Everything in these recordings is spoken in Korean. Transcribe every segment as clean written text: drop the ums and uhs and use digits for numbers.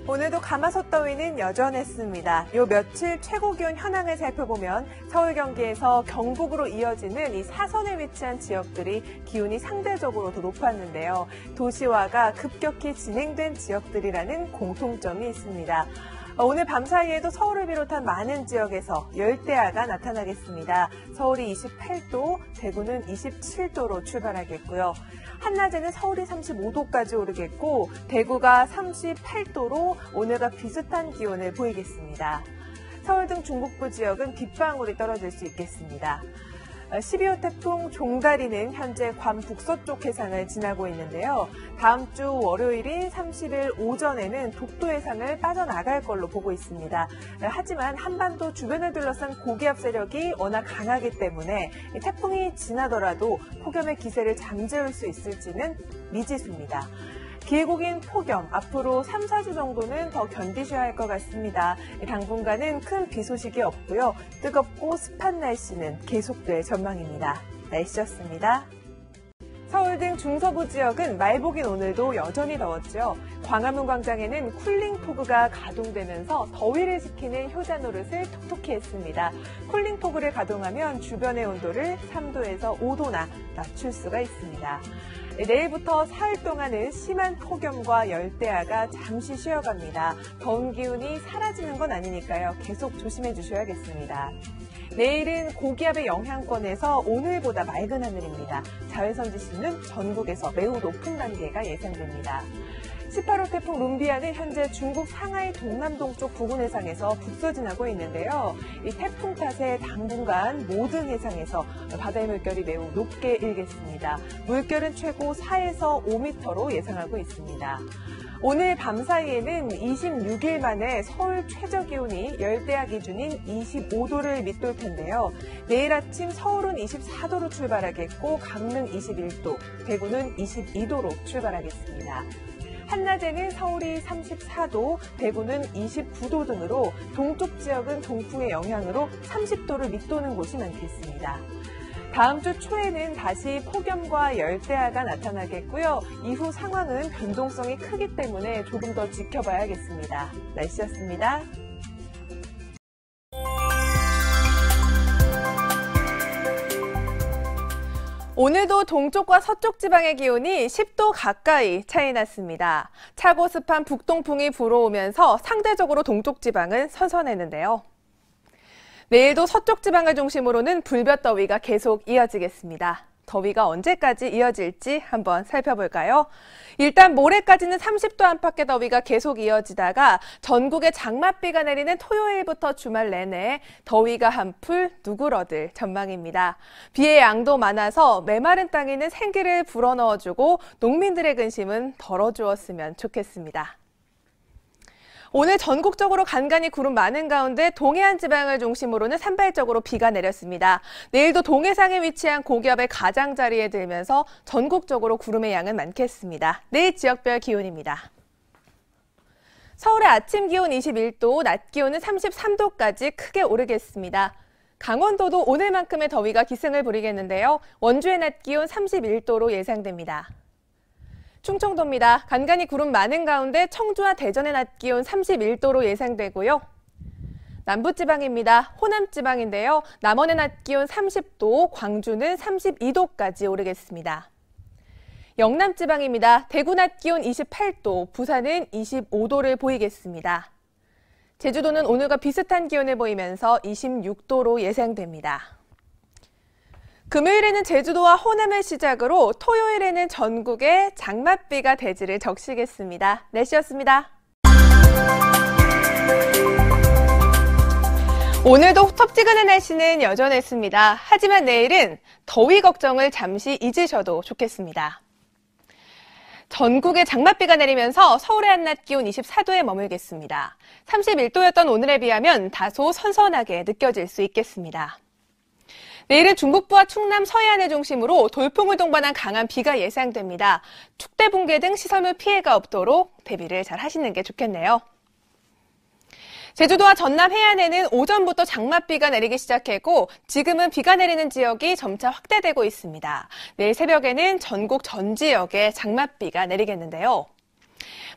오늘도 가마솥 더위는 여전했습니다. 요 며칠 최고 기온 현황을 살펴보면 서울 경기에서 경북으로 이어지는 이 사선에 위치한 지역들이 기온이 상대적으로 더 높았는데요. 도시화가 급격히 진행된 지역들이라는 공통점이 있습니다. 오늘 밤 사이에도 서울을 비롯한 많은 지역에서 열대야가 나타나겠습니다. 서울이 28도, 대구는 27도로 출발하겠고요. 한낮에는 서울이 35도까지 오르겠고 대구가 38도로 오늘과 비슷한 기온을 보이겠습니다. 서울 등 중북부 지역은 빗방울이 떨어질 수 있겠습니다. 12호 태풍 종다리는 현재 괌 북서쪽 해상을 지나고 있는데요. 다음 주 월요일인 30일 오전에는 독도 해상을 빠져나갈 걸로 보고 있습니다. 하지만 한반도 주변을 둘러싼 고기압 세력이 워낙 강하기 때문에 태풍이 지나더라도 폭염의 기세를 잠재울 수 있을지는 미지수입니다. 길고 긴 폭염, 앞으로 3, 4주 정도는 더 견디셔야 할 것 같습니다. 당분간은 큰 비 소식이 없고요. 뜨겁고 습한 날씨는 계속될 전망입니다. 날씨였습니다. 서울 등 중서부 지역은 말복인 오늘도 여전히 더웠죠. 광화문 광장에는 쿨링포그가 가동되면서 더위를 식히는 효자 노릇을 톡톡히 했습니다. 쿨링포그를 가동하면 주변의 온도를 3도에서 5도나 낮출 수가 있습니다. 내일부터 사흘 동안은 심한 폭염과 열대야가 잠시 쉬어갑니다. 더운 기운이 사라지는 건 아니니까요. 계속 조심해 주셔야겠습니다. 내일은 고기압의 영향권에서 오늘보다 맑은 하늘입니다. 자외선 지수는 전국에서 매우 높은 단계가 예상됩니다. 18호 태풍 룸비아는 현재 중국 상하이 동남동쪽 부근 해상에서 북서진하고 있는데요. 이 태풍 탓에 당분간 모든 해상에서 바다의 물결이 매우 높게 일겠습니다. 물결은 최고 4에서 5m로 예상하고 있습니다. 오늘 밤 사이에는 26일 만에 서울 최저기온이 열대야 기준인 25도를 밑돌 텐데요. 내일 아침 서울은 24도로 출발하겠고 강릉 21도, 대구는 22도로 출발하겠습니다. 한낮에는 서울이 34도, 대구는 29도 등으로 동쪽 지역은 동풍의 영향으로 30도를 밑도는 곳이 많겠습니다. 다음 주 초에는 다시 폭염과 열대야가 나타나겠고요. 이후 상황은 변동성이 크기 때문에 조금 더 지켜봐야겠습니다. 날씨였습니다. 오늘도 동쪽과 서쪽 지방의 기온이 10도 가까이 차이 났습니다. 차고 습한 북동풍이 불어오면서 상대적으로 동쪽 지방은 선선했는데요. 내일도 서쪽 지방을 중심으로는 불볕더위가 계속 이어지겠습니다. 더위가 언제까지 이어질지 한번 살펴볼까요? 일단 모레까지는 30도 안팎의 더위가 계속 이어지다가 전국에 장맛비가 내리는 토요일부터 주말 내내 더위가 한풀 누그러들 전망입니다. 비의 양도 많아서 메마른 땅에는 생기를 불어넣어주고 농민들의 근심은 덜어주었으면 좋겠습니다. 오늘 전국적으로 간간히 구름 많은 가운데 동해안 지방을 중심으로는 산발적으로 비가 내렸습니다. 내일도 동해상에 위치한 고기압의 가장자리에 들면서 전국적으로 구름의 양은 많겠습니다. 내일 지역별 기온입니다. 서울의 아침 기온 21도, 낮 기온은 33도까지 크게 오르겠습니다. 강원도도 오늘만큼의 더위가 기승을 부리겠는데요. 원주의 낮 기온 31도로 예상됩니다. 충청도입니다. 간간히 구름 많은 가운데 청주와 대전의 낮 기온 31도로 예상되고요. 남부지방입니다. 호남지방인데요. 남원의 낮 기온 30도, 광주는 32도까지 오르겠습니다. 영남지방입니다. 대구 낮 기온 28도, 부산은 25도를 보이겠습니다. 제주도는 오늘과 비슷한 기온을 보이면서 26도로 예상됩니다. 금요일에는 제주도와 호남을 시작으로 토요일에는 전국에 장맛비가 대지를 적시겠습니다. 날씨였습니다. 오늘도 덥지근한 날씨는 여전했습니다. 하지만 내일은 더위 걱정을 잠시 잊으셔도 좋겠습니다. 전국에 장맛비가 내리면서 서울의 한낮 기온 24도에 머물겠습니다. 31도였던 오늘에 비하면 다소 선선하게 느껴질 수 있겠습니다. 내일은 중북부와 충남 서해안을 중심으로 돌풍을 동반한 강한 비가 예상됩니다. 축대 붕괴 등 시설물 피해가 없도록 대비를 잘 하시는 게 좋겠네요. 제주도와 전남 해안에는 오전부터 장맛비가 내리기 시작했고 지금은 비가 내리는 지역이 점차 확대되고 있습니다. 내일 새벽에는 전국 전 지역에 장맛비가 내리겠는데요.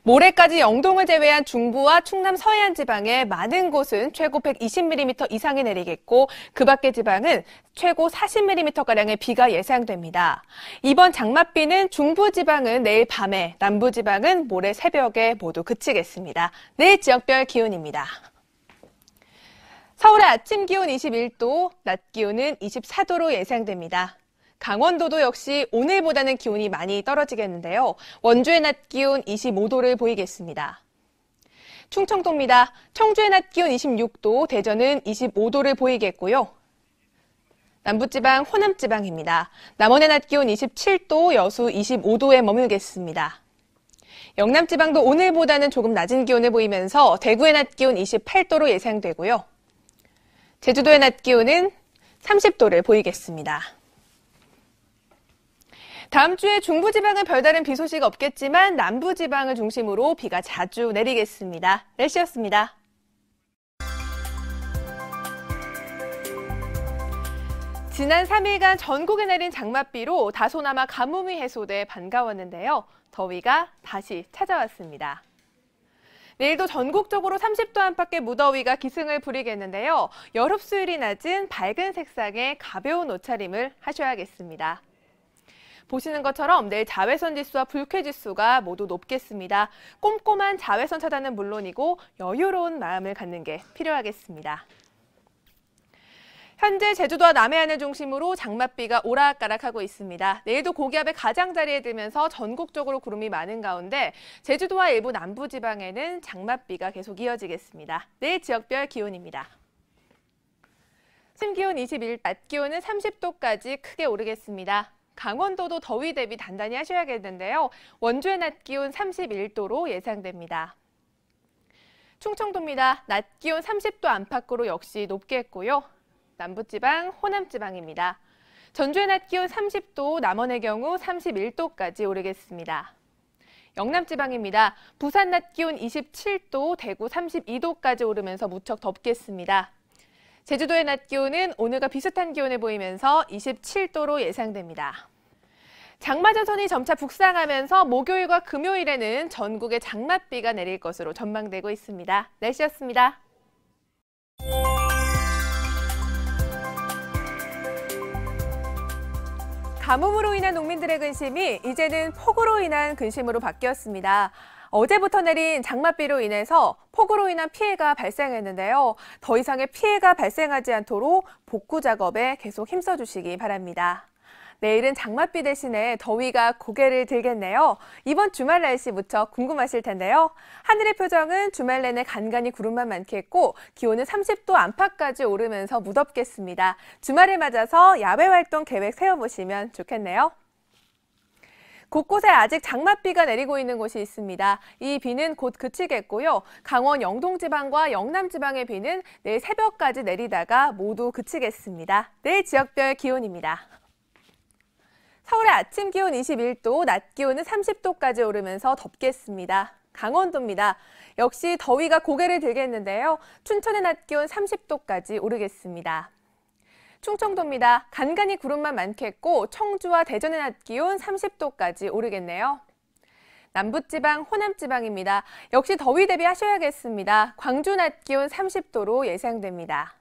모레까지 영동을 제외한 중부와 충남 서해안 지방의 많은 곳은 최고 120mm 이상이 내리겠고 그 밖의 지방은 최고 40mm가량의 비가 예상됩니다. 이번 장맛비는 중부 지방은 내일 밤에, 남부 지방은 모레 새벽에 모두 그치겠습니다. 내일 지역별 기온입니다. 서울의 아침 기온 21도, 낮 기온은 24도로 예상됩니다. 강원도도 역시 오늘보다는 기온이 많이 떨어지겠는데요. 원주의 낮 기온 25도를 보이겠습니다. 충청도입니다. 청주의 낮 기온 26도, 대전은 25도를 보이겠고요. 남부지방, 호남지방입니다. 남원의 낮 기온 27도, 여수 25도에 머물겠습니다. 영남지방도 오늘보다는 조금 낮은 기온을 보이면서 대구의 낮 기온 28도로 예상되고요. 제주도의 낮 기온은 30도를 보이겠습니다. 다음 주에 중부지방은 별다른 비 소식 없겠지만 남부지방을 중심으로 비가 자주 내리겠습니다. 날씨였습니다. 지난 3일간 전국에 내린 장맛비로 다소나마 가뭄이 해소돼 반가웠는데요. 더위가 다시 찾아왔습니다. 내일도 전국적으로 30도 안팎의 무더위가 기승을 부리겠는데요. 열 흡수율이 낮은 밝은 색상의 가벼운 옷차림을 하셔야겠습니다. 보시는 것처럼 내일 자외선 지수와 불쾌 지수가 모두 높겠습니다. 꼼꼼한 자외선 차단은 물론이고 여유로운 마음을 갖는 게 필요하겠습니다. 현재 제주도와 남해안을 중심으로 장맛비가 오락가락하고 있습니다. 내일도 고기압의 가장자리에 들면서 전국적으로 구름이 많은 가운데 제주도와 일부 남부지방에는 장맛비가 계속 이어지겠습니다. 내일 지역별 기온입니다. 아침 기온 21, 낮 기온은 30도까지 크게 오르겠습니다. 강원도도 더위 대비 단단히 하셔야겠는데요. 원주의 낮 기온 31도로 예상됩니다. 충청도입니다. 낮 기온 30도 안팎으로 역시 높겠고요. 남부지방, 호남지방입니다. 전주의 낮 기온 30도, 남원의 경우 31도까지 오르겠습니다. 영남지방입니다. 부산 낮 기온 27도, 대구 32도까지 오르면서 무척 덥겠습니다. 제주도의 낮 기온은 오늘과 비슷한 기온을 보이면서 27도로 예상됩니다. 장마전선이 점차 북상하면서 목요일과 금요일에는 전국에 장맛비가 내릴 것으로 전망되고 있습니다. 날씨였습니다. 가뭄으로 인한 농민들의 근심이 이제는 폭우로 인한 근심으로 바뀌었습니다. 어제부터 내린 장맛비로 인해서 폭우로 인한 피해가 발생했는데요. 더 이상의 피해가 발생하지 않도록 복구 작업에 계속 힘써주시기 바랍니다. 내일은 장맛비 대신에 더위가 고개를 들겠네요. 이번 주말 날씨 무척 궁금하실 텐데요. 하늘의 표정은 주말 내내 간간히 구름만 많겠고 기온은 30도 안팎까지 오르면서 무덥겠습니다. 주말을 맞아서 야외 활동 계획 세워보시면 좋겠네요. 곳곳에 아직 장맛비가 내리고 있는 곳이 있습니다. 이 비는 곧 그치겠고요. 강원 영동지방과 영남지방의 비는 내일 새벽까지 내리다가 모두 그치겠습니다. 내일 지역별 기온입니다. 서울의 아침 기온 21도, 낮 기온은 30도까지 오르면서 덥겠습니다. 강원도입니다. 역시 더위가 고개를 들겠는데요. 춘천의 낮 기온 30도까지 오르겠습니다. 충청도입니다. 간간히 구름만 많겠고 청주와 대전의 낮 기온 30도까지 오르겠네요. 남부지방, 호남지방입니다. 역시 더위 대비하셔야겠습니다. 광주 낮 기온 30도로 예상됩니다.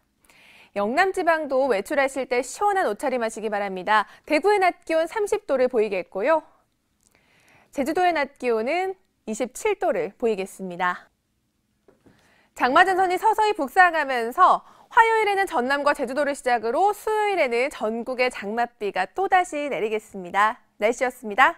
영남지방도 외출하실 때 시원한 옷차림 하시기 바랍니다. 대구의 낮 기온 30도를 보이겠고요. 제주도의 낮 기온은 27도를 보이겠습니다. 장마전선이 서서히 북상하면서 화요일에는 전남과 제주도를 시작으로 수요일에는 전국에 장맛비가 또다시 내리겠습니다. 날씨였습니다.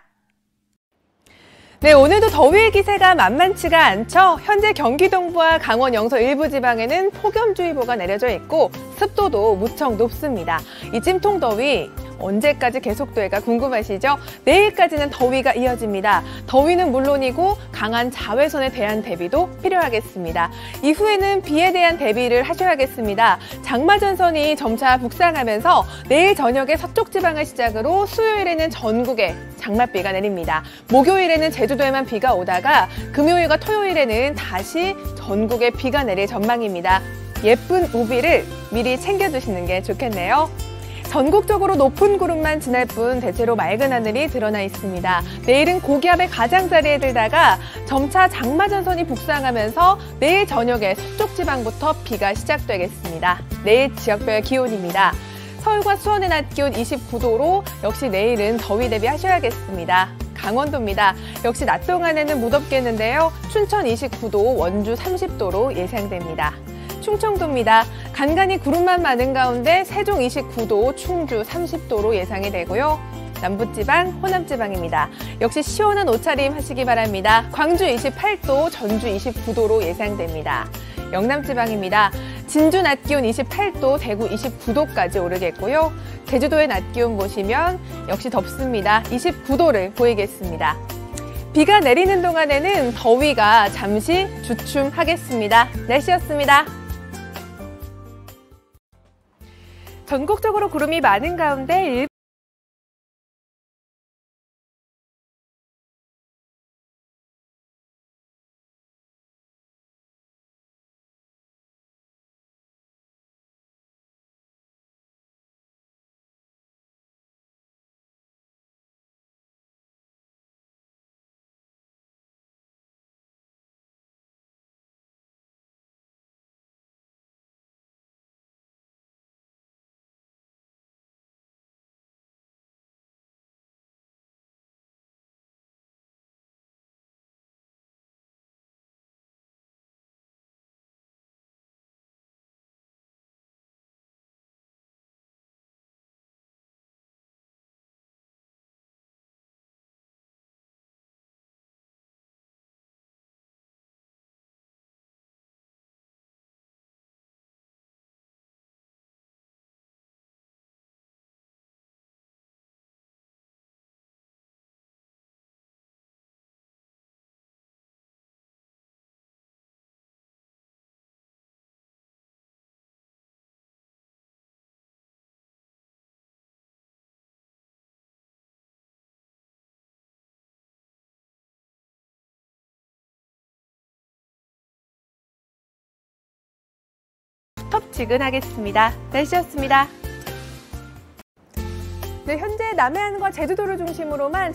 네, 오늘도 더위의 기세가 만만치가 않죠. 현재 경기 동부와 강원 영서 일부 지방에는 폭염주의보가 내려져 있고 습도도 무척 높습니다. 이 찜통 더위 언제까지 계속될까 궁금하시죠? 내일까지는 더위가 이어집니다. 더위는 물론이고 강한 자외선에 대한 대비도 필요하겠습니다. 이후에는 비에 대한 대비를 하셔야겠습니다. 장마전선이 점차 북상하면서 내일 저녁에 서쪽 지방을 시작으로 수요일에는 전국에 장맛비가 내립니다. 목요일에는 제주도에만 비가 오다가 금요일과 토요일에는 다시 전국에 비가 내릴 전망입니다. 예쁜 우비를 미리 챙겨두시는 게 좋겠네요. 전국적으로 높은 구름만 지날 뿐 대체로 맑은 하늘이 드러나 있습니다. 내일은 고기압의 가장자리에 들다가 점차 장마전선이 북상하면서 내일 저녁에 서쪽 지방부터 비가 시작되겠습니다. 내일 지역별 기온입니다. 서울과 수원의 낮 기온 29도로 역시 내일은 더위 대비하셔야겠습니다. 강원도입니다. 역시 낮 동안에는 무덥겠는데요. 춘천 29도, 원주 30도로 예상됩니다. 충청도입니다. 간간히 구름만 많은 가운데 세종 29도, 충주 30도로 예상이 되고요. 남부지방, 호남지방입니다. 역시 시원한 옷차림 하시기 바랍니다. 광주 28도, 전주 29도로 예상됩니다. 영남지방입니다. 진주 낮 기온 28도, 대구 29도까지 오르겠고요. 제주도의 낮 기온 보시면 역시 덥습니다. 29도를 보이겠습니다. 비가 내리는 동안에는 더위가 잠시 주춤하겠습니다. 날씨였습니다. 전국적으로 구름이 많은 가운데 텁지근하겠습니다. 날씨였습니다. 네, 현재 남해안과 제주도를 중심으로만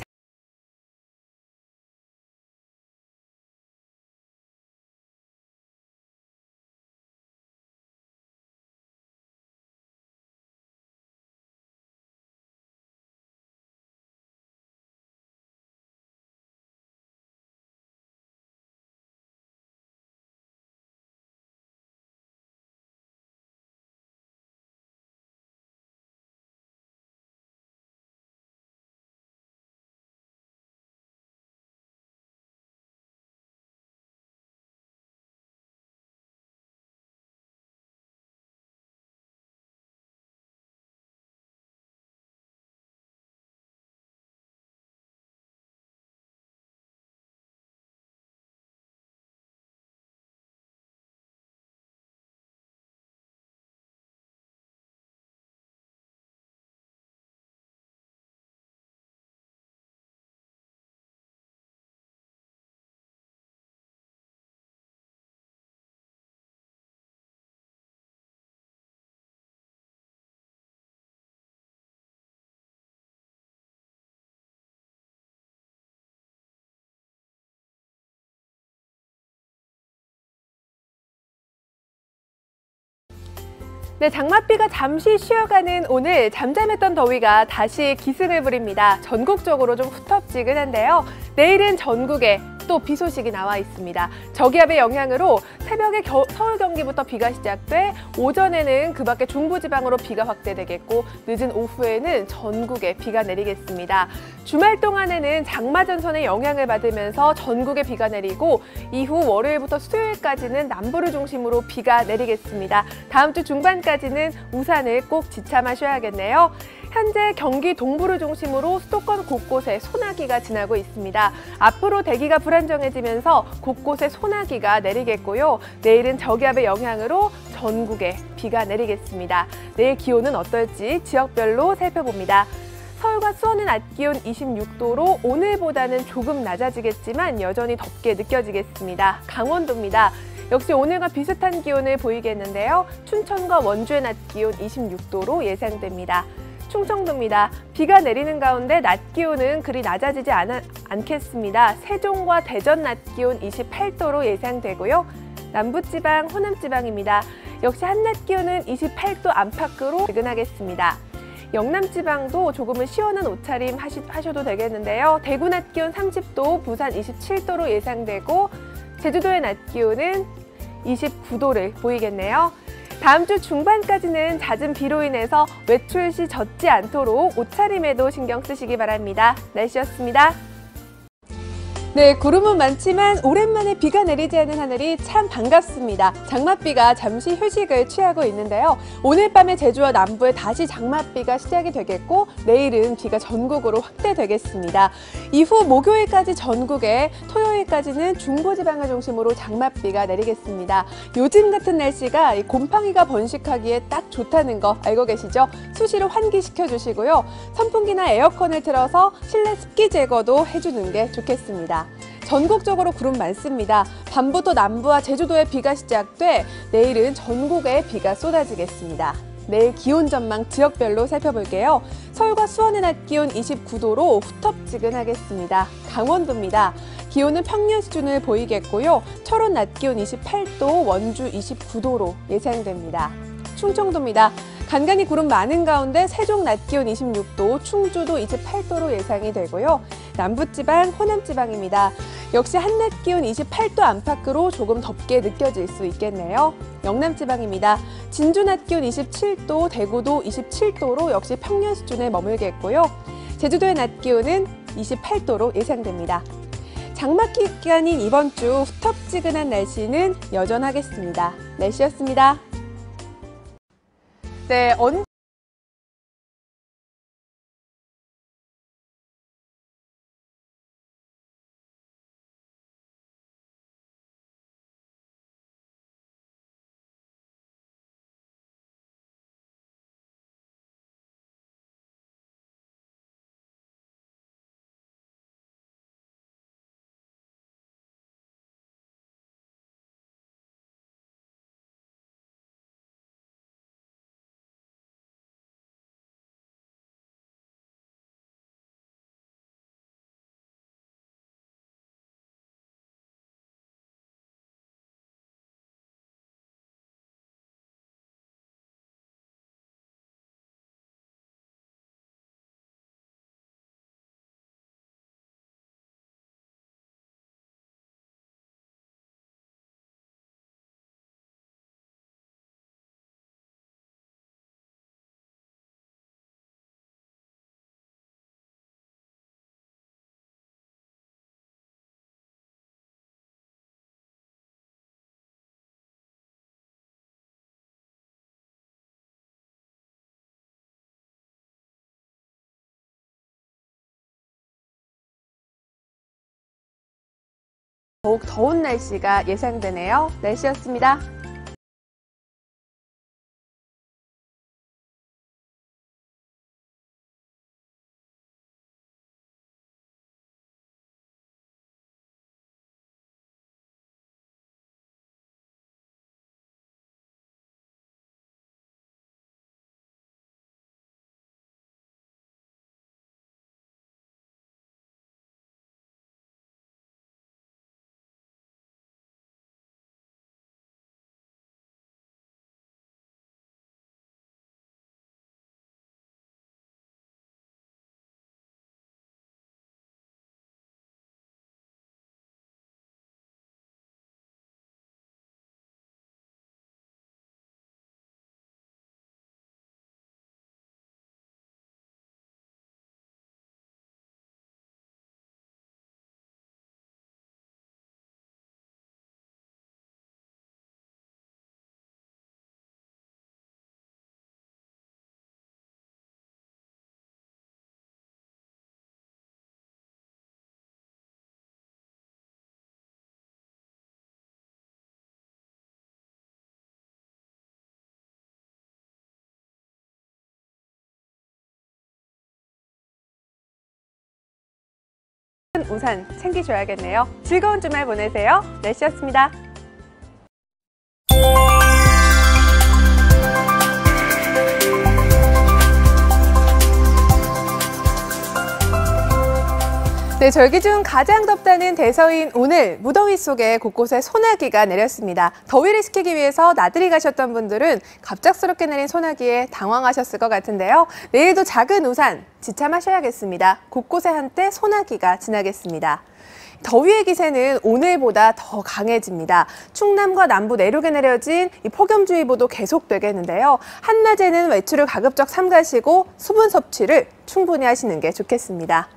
네, 장맛비가 잠시 쉬어가는 오늘 잠잠했던 더위가 다시 기승을 부립니다. 전국적으로 좀 후텁지근한데요. 내일은 전국에 또 비 소식이 나와 있습니다. 저기압의 영향으로 새벽에 서울 경기부터 비가 시작돼 오전에는 그 밖에 중부지방으로 비가 확대되겠고 늦은 오후에는 전국에 비가 내리겠습니다. 주말 동안에는 장마전선의 영향을 받으면서 전국에 비가 내리고 이후 월요일부터 수요일까지는 남부를 중심으로 비가 내리겠습니다. 다음 주 중반까지는 우산을 꼭 지참하셔야겠네요. 현재 경기 동부를 중심으로 수도권 곳곳에 소나기가 지나고 있습니다. 앞으로 대기가 불안정해지면서 곳곳에 소나기가 내리겠고요. 내일은 저기압의 영향으로 전국에 비가 내리겠습니다. 내일 기온은 어떨지 지역별로 살펴봅니다. 서울과 수원의 낮 기온 26도로 오늘보다는 조금 낮아지겠지만 여전히 덥게 느껴지겠습니다. 강원도입니다. 역시 오늘과 비슷한 기온을 보이겠는데요. 춘천과 원주의 낮 기온 26도로 예상됩니다. 충청도입니다. 비가 내리는 가운데 낮 기온은 그리 낮아지지 않겠습니다. 세종과 대전 낮 기온 28도로 예상되고요. 남부지방, 호남지방입니다. 역시 한낮 기온은 28도 안팎으로 퇴근하겠습니다. 영남지방도 조금은 시원한 옷차림 하셔도 되겠는데요. 대구 낮 기온 30도, 부산 27도로 예상되고 제주도의 낮 기온은 29도를 보이겠네요. 다음 주 중반까지는 잦은 비로 인해서 외출 시 젖지 않도록 옷차림에도 신경 쓰시기 바랍니다. 날씨였습니다. 네, 구름은 많지만 오랜만에 비가 내리지 않은 하늘이 참 반갑습니다. 장맛비가 잠시 휴식을 취하고 있는데요. 오늘 밤에 제주와 남부에 다시 장맛비가 시작이 되겠고 내일은 비가 전국으로 확대되겠습니다. 이후 목요일까지 전국에, 토요일까지는 중부지방을 중심으로 장맛비가 내리겠습니다. 요즘 같은 날씨가 곰팡이가 번식하기에 딱 좋다는 거 알고 계시죠? 수시로 환기시켜 주시고요. 선풍기나 에어컨을 틀어서 실내 습기 제거도 해주는 게 좋겠습니다. 전국적으로 구름 많습니다. 밤부터 남부와 제주도에 비가 시작돼 내일은 전국에 비가 쏟아지겠습니다. 내일 기온 전망 지역별로 살펴볼게요. 서울과 수원의 낮 기온 29도로 후텁지근하겠습니다. 강원도입니다. 기온은 평년 수준을 보이겠고요. 철원 낮 기온 28도, 원주 29도로 예상됩니다. 충청도입니다. 간간히 구름 많은 가운데 세종 낮 기온 26도, 충주도 28도로 예상이 되고요. 남부지방, 호남지방입니다. 역시 한낮 기온 28도 안팎으로 조금 덥게 느껴질 수 있겠네요. 영남지방입니다. 진주 낮 기온 27도, 대구도 27도로 역시 평년 수준에 머물겠고요. 제주도의 낮 기온은 28도로 예상됩니다. 장마 기간인 이번 주 후텁지근한 날씨는 여전하겠습니다. 날씨였습니다. 네, 더욱 더운 날씨가 예상되네요. 날씨였습니다. 우산 챙기셔야겠네요. 즐거운 주말 보내세요. 날씨였습니다. 네, 절기 중 가장 덥다는 대서인 오늘 무더위 속에 곳곳에 소나기가 내렸습니다. 더위를 식히기 위해서 나들이 가셨던 분들은 갑작스럽게 내린 소나기에 당황하셨을 것 같은데요. 내일도 작은 우산 지참하셔야겠습니다. 곳곳에 한때 소나기가 지나겠습니다. 더위의 기세는 오늘보다 더 강해집니다. 충남과 남부 내륙에 내려진 이 폭염주의보도 계속되겠는데요. 한낮에는 외출을 가급적 삼가시고 수분 섭취를 충분히 하시는 게 좋겠습니다.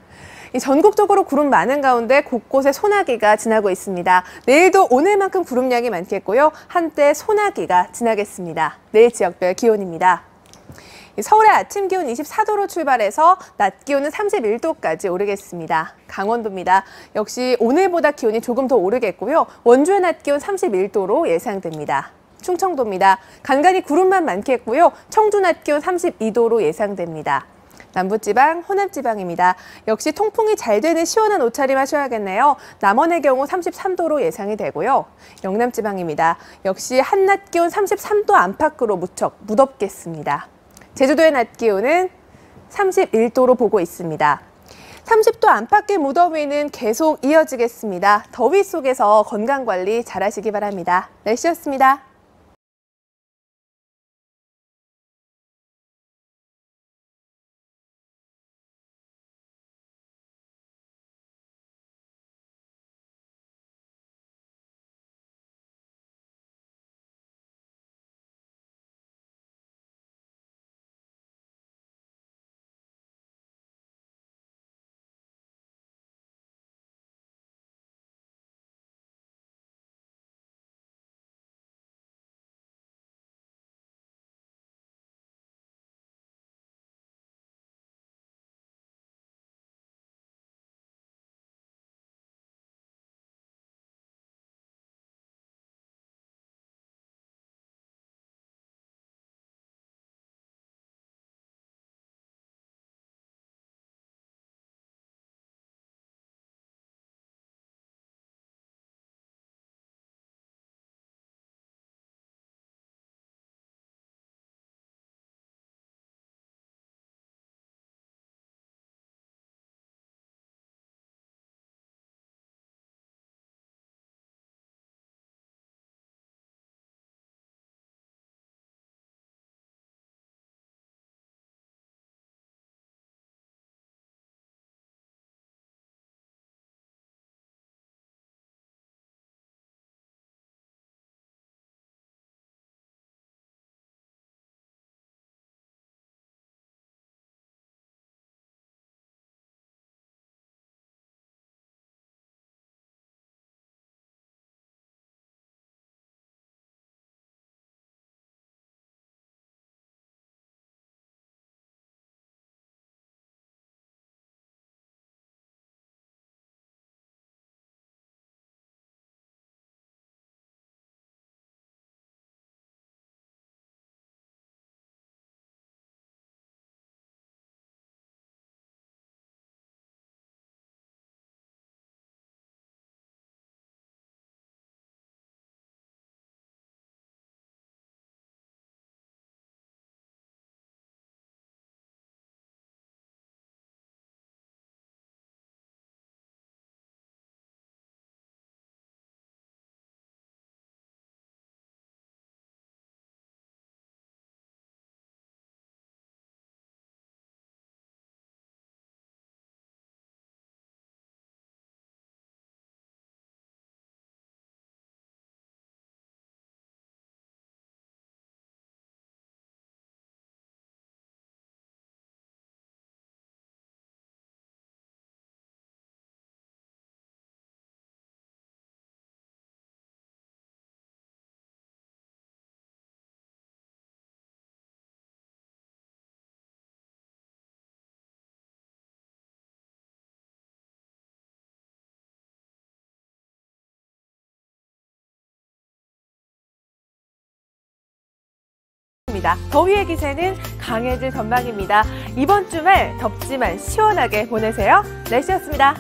전국적으로 구름 많은 가운데 곳곳에 소나기가 지나고 있습니다. 내일도 오늘만큼 구름량이 많겠고요. 한때 소나기가 지나겠습니다. 내일 지역별 기온입니다. 서울의 아침 기온 24도로 출발해서 낮 기온은 31도까지 오르겠습니다. 강원도입니다. 역시 오늘보다 기온이 조금 더 오르겠고요. 원주의 낮 기온 31도로 예상됩니다. 충청도입니다. 간간히 구름만 많겠고요. 청주 낮 기온 32도로 예상됩니다. 남부지방, 호남지방입니다. 역시 통풍이 잘 되는 시원한 옷차림 하셔야겠네요. 남원의 경우 33도로 예상이 되고요. 영남지방입니다. 역시 한낮 기온 33도 안팎으로 무척 무덥겠습니다. 제주도의 낮 기온은 31도로 보고 있습니다. 30도 안팎의 무더위는 계속 이어지겠습니다. 더위 속에서 건강관리 잘하시기 바랍니다. 날씨였습니다. 더위의 기세는 강해질 전망입니다. 이번 주말 덥지만 시원하게 보내세요. 날씨였습니다.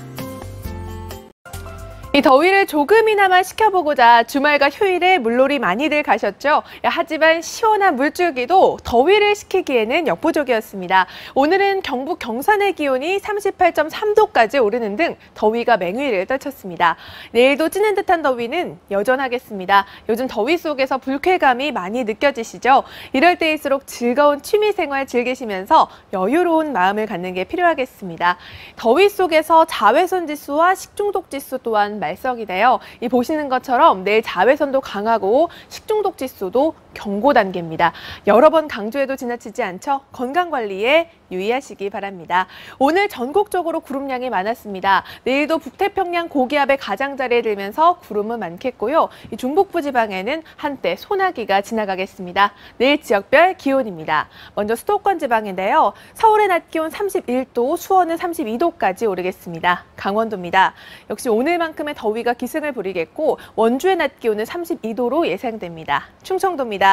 이 더위를 조금이나마 식혀보고자 주말과 휴일에 물놀이 많이들 가셨죠. 하지만 시원한 물줄기도 더위를 식히기에는 역부족이었습니다. 오늘은 경북 경산의 기온이 38.3도까지 오르는 등 더위가 맹위를 떨쳤습니다. 내일도 찌는 듯한 더위는 여전하겠습니다. 요즘 더위 속에서 불쾌감이 많이 느껴지시죠? 이럴 때일수록 즐거운 취미생활 즐기시면서 여유로운 마음을 갖는 게 필요하겠습니다. 더위 속에서 자외선 지수와 식중독 지수 또한 말석이데요. 이 보시는 것처럼 내일 자외선도 강하고 식중독 지수도 경고 단계입니다. 여러 번 강조해도 지나치지 않죠? 건강 관리에 유의하시기 바랍니다. 오늘 전국적으로 구름량이 많았습니다. 내일도 북태평양 고기압의 가장자리에 들면서 구름은 많겠고요. 이 중북부 지방에는 한때 소나기가 지나가겠습니다. 내일 지역별 기온입니다. 먼저 수도권 지방인데요. 서울의 낮 기온 31도, 수원은 32도까지 오르겠습니다. 강원도입니다. 역시 오늘만큼의 더위가 기승을 부리겠고 원주의 낮 기온은 32도로 예상됩니다. 충청도입니다.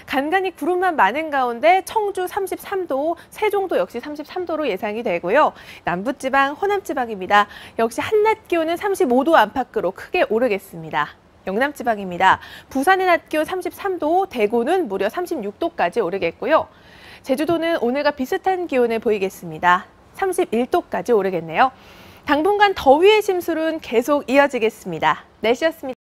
간간히 구름만 많은 가운데 청주 33도, 세종도 역시 33도로 예상이 되고요. 남부지방, 호남지방입니다. 역시 한낮 기온은 35도 안팎으로 크게 오르겠습니다. 영남지방입니다. 부산의 낮 기온 33도, 대구는 무려 36도까지 오르겠고요. 제주도는 오늘과 비슷한 기온을 보이겠습니다. 31도까지 오르겠네요. 당분간 더위의 심술은 계속 이어지겠습니다. 날씨였습니다.